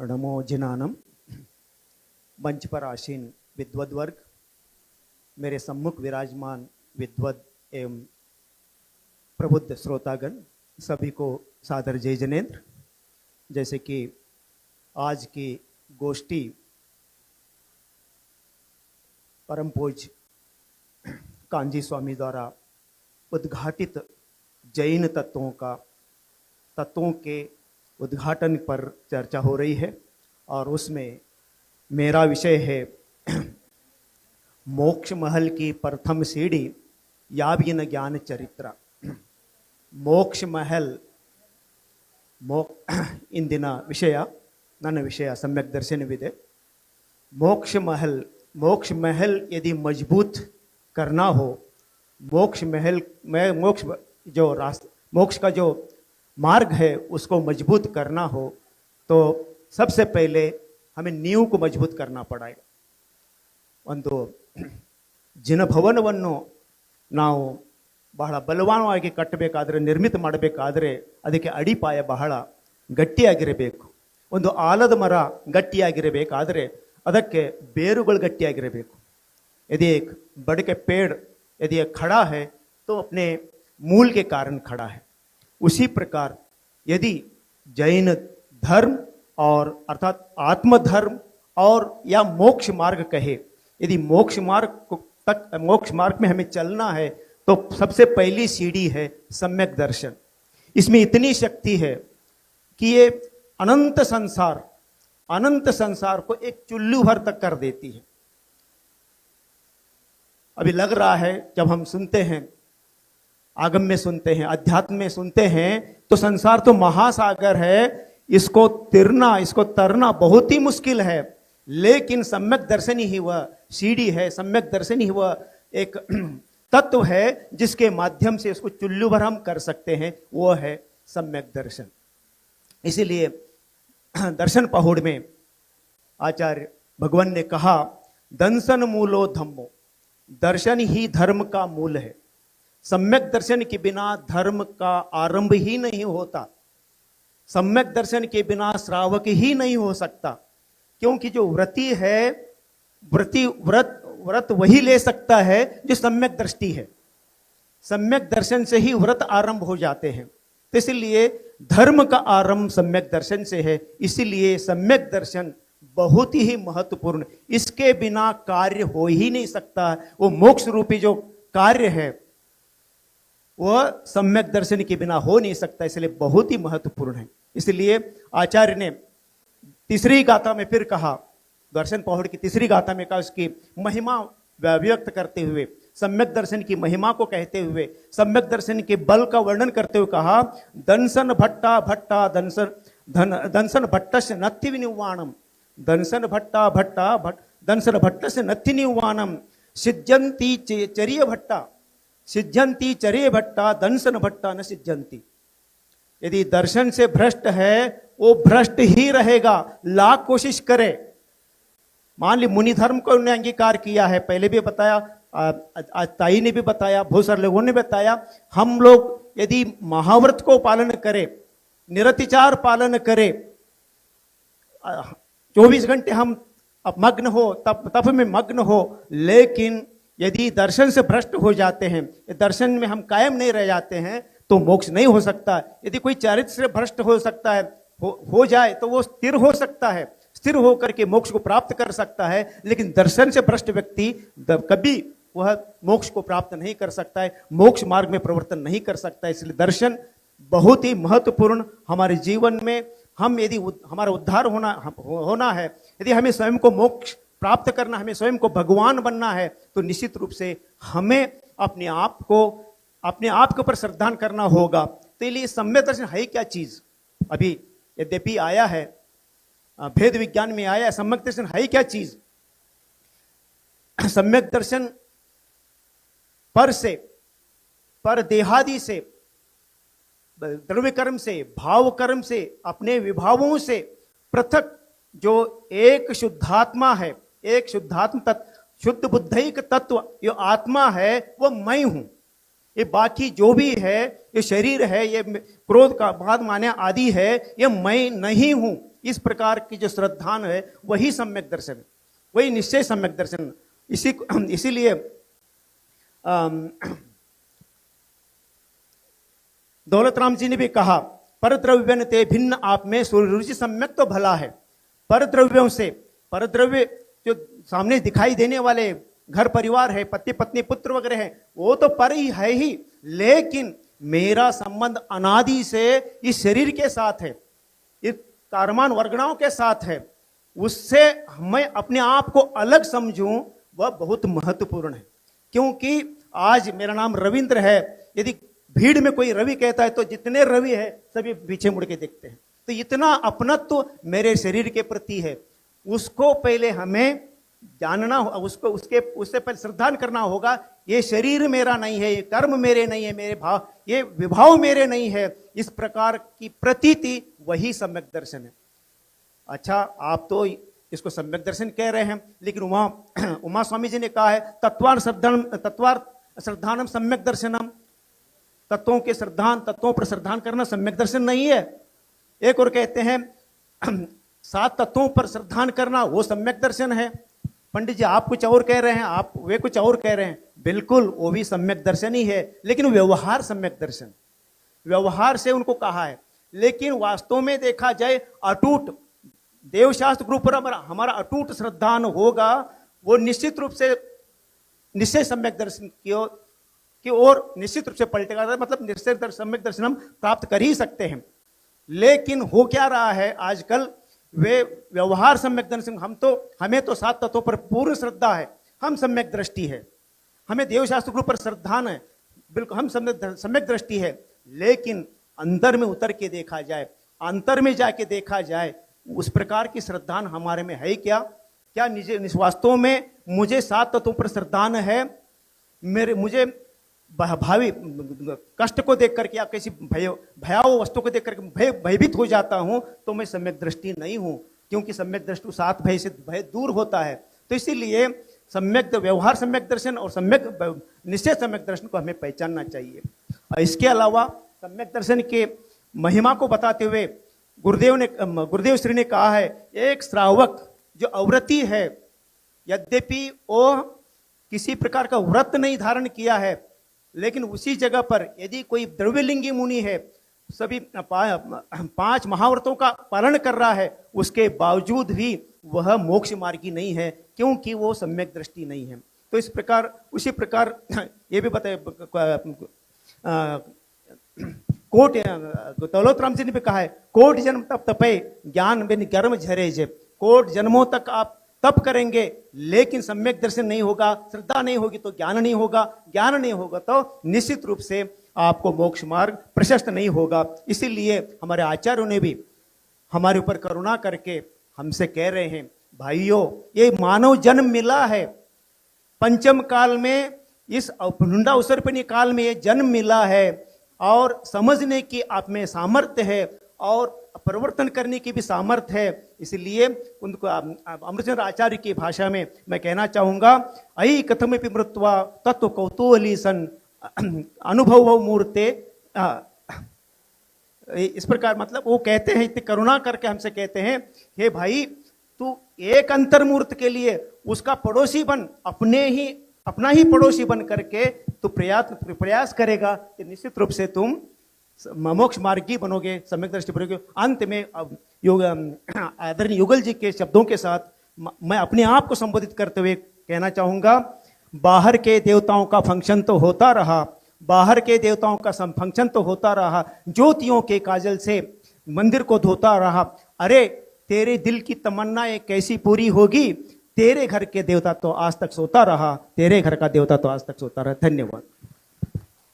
नमो जिनानम। मंच पर आसीन विद्वद वर्ग, मेरे सम्मुख विराजमान विद्वद एवं प्रबुद्ध श्रोतागण, सभी को सादर जय जनेन्द्र। जैसे कि आज की गोष्ठी परम पूज्य कांजी स्वामी द्वारा उद्घाटित जैन तत्वों के उद्घाटन पर चर्चा हो रही है और उसमें मेरा विषय है मोक्ष महल की प्रथम सीढ़ी याविन ज्ञान चरित्र। ಮೋಕ್ಷ ಮಹಲ್ ಇಂದಿನ ವಿಷಯ, ನನ್ನ ವಿಷಯ ಸಮ್ಯಕ್ ದರ್ಶನವಿದೆ। मोक्ष महल यदि मजबूत करना हो, मोक्ष का जो मार्ग है उसको मजबूत करना हो तो सबसे पहले हमें नींव को मजबूत करना पड़ेगा। ಒಂದು ಜಿನಭವನವನ್ನು ನಾವು ಬಹಳ ಬಲವಾನವಾಗಿ ಕಟ್ಟಬೇಕಾದರೆ, ನಿರ್ಮಿತ ಮಾಡಬೇಕಾದರೆ ಅದಕ್ಕೆ ಅಡಿಪಾಯ ಬಹಳ ಗಟ್ಟಿಯಾಗಿರಬೇಕು। ಒಂದು ಆಲದ ಮರ ಗಟ್ಟಿಯಾಗಿರಬೇಕಾದರೆ ಅದಕ್ಕೆ ಬೇರುಗಳು ಗಟ್ಟಿಯಾಗಿರಬೇಕು। यदि एक बड़ के पेड़ यदि खड़ा है तो अपने मूल के कारण खड़ा है। उसी प्रकार यदि जैन धर्म और अर्थात आत्मधर्म और या मोक्ष मार्ग कहे, यदि मोक्ष मार्ग में हमें चलना है तो सबसे पहली सीढ़ी है सम्यक दर्शन। इसमें इतनी शक्ति है कि ये अनंत संसार को एक चुल्लू भर तक कर देती है। अभी लग रहा है जब हम सुनते हैं, आगम में सुनते हैं, अध्यात्म में सुनते हैं तो संसार तो महासागर है, इसको तरना बहुत ही मुश्किल है। लेकिन सम्यक दर्शन ही वह सीढ़ी है, सम्यक दर्शन ही वह एक तत्व है जिसके माध्यम से इसको चुल्लू भर हम कर सकते हैं, वो है सम्यक दर्शन। इसीलिए दर्शन पहुड़ में आचार्य भगवान ने कहा, दंसन मूलो धम्मो, दर्शन ही धर्म का मूल है। सम्यक दर्शन के बिना धर्म का आरंभ ही नहीं होता, सम्यक दर्शन के बिना श्रावक ही नहीं हो सकता। क्योंकि जो व्रती है, व्रत वही ले सकता है जो सम्यक दृष्टि है। सम्यक दर्शन से ही व्रत आरंभ हो जाते हैं। तो इसलिए धर्म का आरंभ सम्यक दर्शन से है। इसीलिए सम्यक दर्शन बहुत ही महत्वपूर्ण, इसके बिना कार्य हो ही नहीं सकता। वो मोक्ष रूपी जो कार्य है वह सम्यक दर्शन के बिना हो नहीं सकता, इसलिए बहुत ही महत्वपूर्ण है। इसलिए आचार्य ने तीसरी गाथा में फिर कहा, दर्शन पौड़ की तीसरी गाथा में कहा, उसकी महिमा व्यक्त करते हुए, सम्यक दर्शन की महिमा को कहते हुए, सम्यक दर्शन के बल का वर्णन करते हुए कहा, दंसन भट्टस्य नत्ति विनिर्वाणम, दंसन भट्टस्य नत्ति निवाणम, सिद्ध्यन्ति चर्य भट्टा दंसन भट्टा न सिद्ध्यन्ति। यदि दर्शन से भ्रष्ट है वो भ्रष्ट ही रहेगा, लाख कोशिश करे। मान ली मुनि धर्म को उन्होंने अंगीकार किया है, पहले भी बताया, आज ताई ने भी बताया, बहुत सारे लोगों ने बताया। हम लोग यदि महाव्रत को पालन करें, निरतिचार पालन करें, 24 घंटे हम मग्न हो, तप में मग्न हो, लेकिन यदि दर्शन से भ्रष्ट हो जाते हैं, दर्शन में हम कायम नहीं रह जाते हैं तो मोक्ष नहीं हो सकता। यदि कोई चरित्र से भ्रष्ट हो सकता है, हो जाए तो वो स्थिर हो सकता है, स्थिर होकर के मोक्ष को प्राप्त कर सकता है। लेकिन दर्शन से भ्रष्ट व्यक्ति कभी वह मोक्ष को प्राप्त नहीं कर सकता है, मोक्ष मार्ग में प्रवर्तन नहीं कर सकता है। इसलिए दर्शन बहुत ही महत्वपूर्ण हमारे जीवन में। हम यदि हमारा उद्धार होना है, यदि हमें स्वयं को मोक्ष प्राप्त करना, हमें स्वयं को भगवान बनना है, तो निश्चित रूप से हमें अपने आप के ऊपर श्रद्धान करना होगा। तो लिए सम्यक दर्शन है क्या चीज? अभी यद्यपि आया है, भेद विज्ञान में आया है, सम्यक दर्शन है क्या चीज? सम्यक दर्शन पर देहादि से, द्रव्य कर्म से, भाव कर्म से, अपने विभावों से पृथक जो एक शुद्धात्मा है, एक शुद्धात्म तत्व, शुद्ध बुद्धिक तत्व जो आत्मा है वो मैं हूं। ये बाकी जो भी है, ये शरीर है, ये क्रोध का बाद माने आदि है, ये मैं नहीं हूं। इस प्रकार की जो श्रद्धान है वही सम्यक दर्शन है, वही निश्चय सम्यक दर्शन। इसीलिए दौलत राम जी ने भी कहा, परद्रव्य ते भिन्न आप में रुचि सम्यक तो भला है। परद्रव्यों से, परद्रव्य जो सामने दिखाई देने वाले घर परिवार है, पति पत्नी पुत्र वगैरह है, वो तो पर ही है ही, लेकिन मेरा संबंध अनादि से इस शरीर के साथ है, इस कारमान वर्गणाओं के साथ है, उससे मैं अपने आप को अलग समझूं वह बहुत महत्वपूर्ण है। क्योंकि आज मेरा नाम रविंद्र है, यदि भीड़ में कोई रवि कहता है तो जितने रवि है सभी पीछे मुड़ के देखते हैं। तो इतना अपनत्व तो मेरे शरीर के प्रति है, उसको पहले हमें जानना, उसको उससे पहले श्रद्धान करना होगा। ये शरीर मेरा नहीं है, ये कर्म मेरे नहीं है, मेरे भाव, ये विभाव मेरे नहीं है, इस प्रकार की प्रतीति वही सम्यक दर्शन है। अच्छा, आप तो इसको सम्यक दर्शन कह रहे हैं, लेकिन उमा स्वामी जी ने कहा है तत्वार श्रद्धानम सम्यक दर्शनम, तत्वों के श्रद्धान, तत्वों पर श्रद्धान करना सम्यक दर्शन नहीं है। एक और कहते हैं 7 तत्वों पर श्रद्धान करना वो सम्यक दर्शन है। पंडित जी आप कुछ और कह रहे हैं, आप वे कुछ और कह रहे हैं, बिल्कुल वो भी सम्यक दर्शन ही है, लेकिन व्यवहार सम्यक दर्शन, व्यवहार से उनको कहा है। लेकिन वास्तव में देखा जाए अटूट देवशास्त्र गुरु पर हमारा अटूट श्रद्धान होगा, वो निश्चित रूप से निश्चय सम्यक दर्शन की ओर निश्चित रूप से पलटेगा, मतलब निश्चय सम्यक दर्शन हम प्राप्त कर ही सकते हैं। लेकिन हो क्या रहा है आजकल, वे व्यवहार सम्यक दर्शन, हमें तो 7 तत्वों पर पूर्ण श्रद्धा है, हम सम्यक दृष्टि है, हमें देवशास्त्र गुरु पर श्रद्धान है, बिल्कुल हम सम्यक दृष्टि है। लेकिन अंदर में उतर के देखा जाए, अंतर में जाके देखा जाए, उस प्रकार की श्रद्धान हमारे में है क्या? क्या वास्तव में मुझे 7 तत्वों पर श्रद्धान है? मुझे भावी कष्ट को देख करके या किसी भयावह वस्तु को देख करके भयभीत हो जाता हूं, तो मैं सम्यक दृष्टि नहीं हूं, क्योंकि सम्यक दृष्टि 7 भय से भय दूर होता है। तो इसीलिए सम्यक व्यवहार सम्यक दर्शन और सम्यक निश्चय सम्यक दर्शन को हमें पहचानना चाहिए। और इसके अलावा सम्यक दर्शन के महिमा को बताते हुए गुरुदेव श्री ने कहा है, एक श्रावक जो अव्रती है, यद्यपि वो किसी प्रकार का व्रत नहीं धारण किया है, लेकिन उसी जगह पर यदि कोई द्रव्यलिंगी मुनि है, सभी 5 महाव्रतों का पालन कर रहा है, उसके बावजूद भी वह मोक्ष मार्गी नहीं है, क्योंकि वो सम्यक दृष्टि नहीं है। तो इस प्रकार उसी प्रकार ये भी बताए, कोट दौलत राम जी ने भी कहा है, कोट जन्म तप तपे ज्ञान बिन गर्म झरे जे, कोट जन्मों तक आप तप करेंगे लेकिन सम्यक दर्शन नहीं होगा, श्रद्धा नहीं होगी तो ज्ञान नहीं होगा, ज्ञान नहीं होगा तो निश्चित रूप से आपको मोक्ष मार्ग प्रशस्त नहीं होगा। इसीलिए हमारे आचार्यों ने भी हमारे ऊपर करुणा करके हमसे कह रहे हैं, भाइयों ये मानव जन्म मिला है, पंचम काल में, इस हुंडा उसरपनी काल में ये जन्म मिला है, और समझने की आप में सामर्थ्य है और परिवर्तन करने की भी सामर्थ्य है। इसलिए उनको अमृतचंद्र आचार्य की भाषा में मैं कहना चाहूंगा, अयि कथमपि मृत्वा तत्व कौतूहली सन अनुभव मूर्ते। इस प्रकार मतलब वो कहते हैं, इतनी करुणा करके हमसे कहते हैं, हे भाई तू एक अंतर्मूर्त के लिए उसका पड़ोसी बन, अपना ही पड़ोसी बन करके तू प्रयास करेगा कि निश्चित रूप से तुम मोक्ष मार्गी बनोगे, सम्यक दृष्टि बनोगे। अंत में आदरणीय युगल जी के शब्दों के साथ मैं अपने आप को संबोधित करते हुए कहना चाहूंगा, बाहर के देवताओं का फंक्शन तो होता रहा, बाहर के देवताओं का फंक्शन तो होता रहा, ज्योतियों के काजल से मंदिर को धोता रहा, अरे तेरे दिल की तमन्नाएं कैसी पूरी होगी, तेरे घर के देवता तो आज तक सोता रहा, तेरे घर का देवता तो आज तक सोता रहा। धन्यवाद।